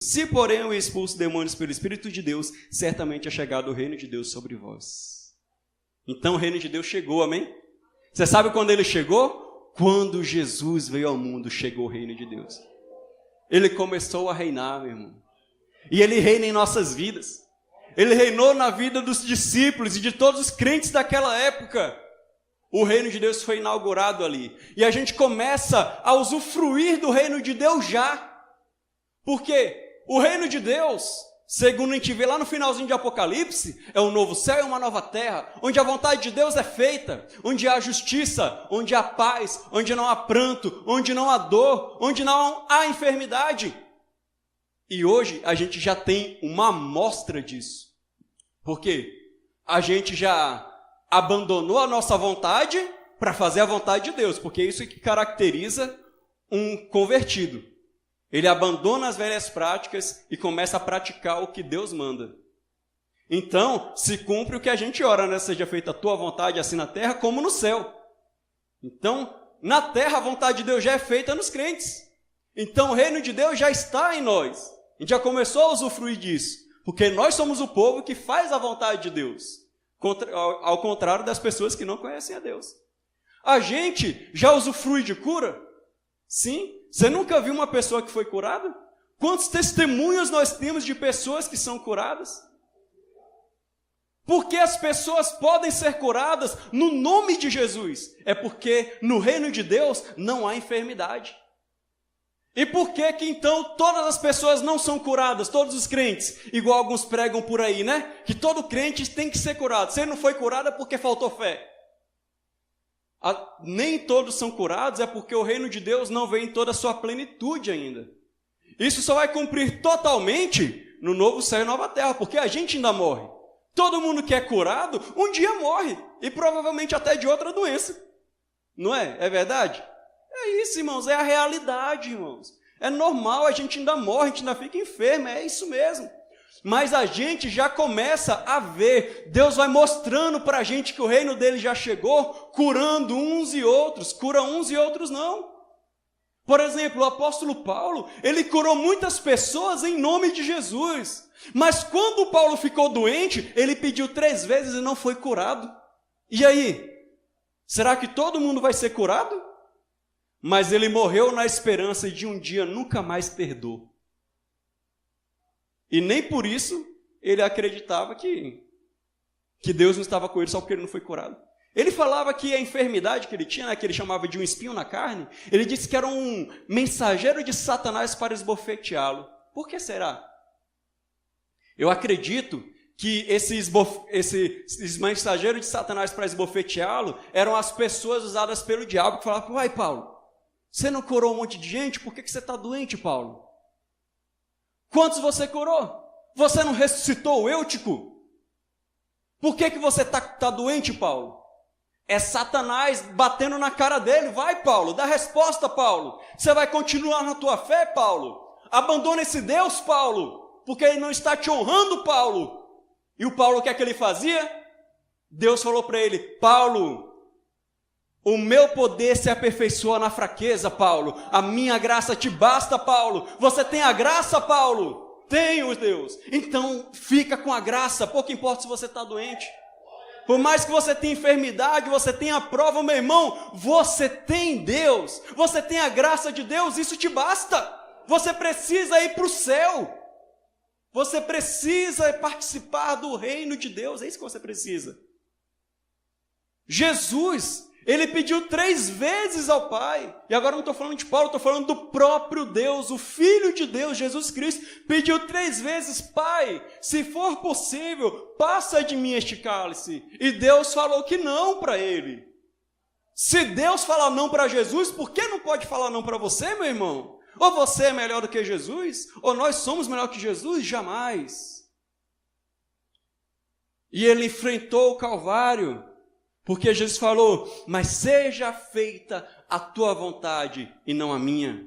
Se, porém, eu expulso demônios pelo Espírito de Deus, certamente é chegado o reino de Deus sobre vós. Então o reino de Deus chegou, amém? Você sabe quando ele chegou? Quando Jesus veio ao mundo, chegou o reino de Deus. Ele começou a reinar, meu irmão. E ele reina em nossas vidas. Ele reinou na vida dos discípulos e de todos os crentes daquela época. O reino de Deus foi inaugurado ali. E a gente começa a usufruir do reino de Deus já. Porque o reino de Deus, segundo a gente vê lá no finalzinho de Apocalipse, é um novo céu e uma nova terra, onde a vontade de Deus é feita, onde há justiça, onde há paz, onde não há pranto, onde não há dor, onde não há enfermidade. E hoje a gente já tem uma amostra disso. Porque a gente já abandonou a nossa vontade para fazer a vontade de Deus, porque isso é que caracteriza um convertido. Ele abandona as velhas práticas e começa a praticar o que Deus manda. Então, se cumpre o que a gente ora, né? Seja feita a tua vontade, assim na terra como no céu. Então, na terra a vontade de Deus já é feita nos crentes. Então, o reino de Deus já está em nós. A gente já começou a usufruir disso, porque nós somos o povo que faz a vontade de Deus, ao contrário das pessoas que não conhecem a Deus. A gente já usufrui de cura? Sim. Você nunca viu uma pessoa que foi curada? Quantos testemunhos nós temos de pessoas que são curadas? Porque as pessoas podem ser curadas no nome de Jesus? É porque no reino de Deus não há enfermidade. E por que então todas as pessoas não são curadas, todos os crentes? Igual alguns pregam por aí, né? Que todo crente tem que ser curado. Se ele não foi curado é porque faltou fé. Nem todos são curados, é porque o reino de Deus não vem em toda a sua plenitude ainda. Isso só vai cumprir totalmente no novo céu e nova terra, porque a gente ainda morre. Todo mundo que é curado, um dia morre, e provavelmente até de outra doença. Não é? É verdade? É isso, irmãos, é a realidade, irmãos. É normal, a gente ainda morre, a gente ainda fica enfermo, é isso mesmo. Mas a gente já começa a ver, Deus vai mostrando para a gente que o reino dele já chegou, curando uns e outros, cura uns e outros não. Por exemplo, o apóstolo Paulo, ele curou muitas pessoas em nome de Jesus. Mas quando Paulo ficou doente, ele pediu 3 vezes e não foi curado. E aí? Será que todo mundo vai ser curado? Mas ele morreu na esperança de um dia nunca mais ter dor. E nem por isso ele acreditava que Deus não estava com ele só porque ele não foi curado. Ele falava que a enfermidade que ele tinha, né, que ele chamava de um espinho na carne, ele disse que era um mensageiro de Satanás para esbofeteá-lo. Por que será? Eu acredito que esses mensageiros de Satanás para esbofeteá-lo eram as pessoas usadas pelo diabo que falavam: uai, Paulo, você não curou um monte de gente? Por que você está doente, Paulo? Quantos você curou? Você não ressuscitou o Eutico? Por que você está doente, Paulo? É Satanás batendo na cara dele. Vai, Paulo, dá resposta, Paulo. Você vai continuar na tua fé, Paulo? Abandona esse Deus, Paulo, porque ele não está te honrando, Paulo. E o Paulo, o que é que ele fazia? Deus falou para ele: Paulo, o meu poder se aperfeiçoa na fraqueza, Paulo. A minha graça te basta, Paulo. Você tem a graça, Paulo? Tenho, Deus. Então, fica com a graça. Pouco importa se você está doente. Por mais que você tenha enfermidade, você tenha a prova, meu irmão, você tem Deus. Você tem a graça de Deus, isso te basta. Você precisa ir para o céu. Você precisa participar do reino de Deus. É isso que você precisa. Jesus, ele pediu 3 vezes ao Pai. E agora não estou falando de Paulo, estou falando do próprio Deus, o Filho de Deus, Jesus Cristo, pediu 3 vezes: Pai, se for possível, passa de mim este cálice. E Deus falou que não para ele. Se Deus fala não para Jesus, por que não pode falar não para você, meu irmão? Ou você é melhor do que Jesus? Ou nós somos melhor que Jesus? Jamais. E ele enfrentou o Calvário, porque Jesus falou: mas seja feita a tua vontade e não a minha.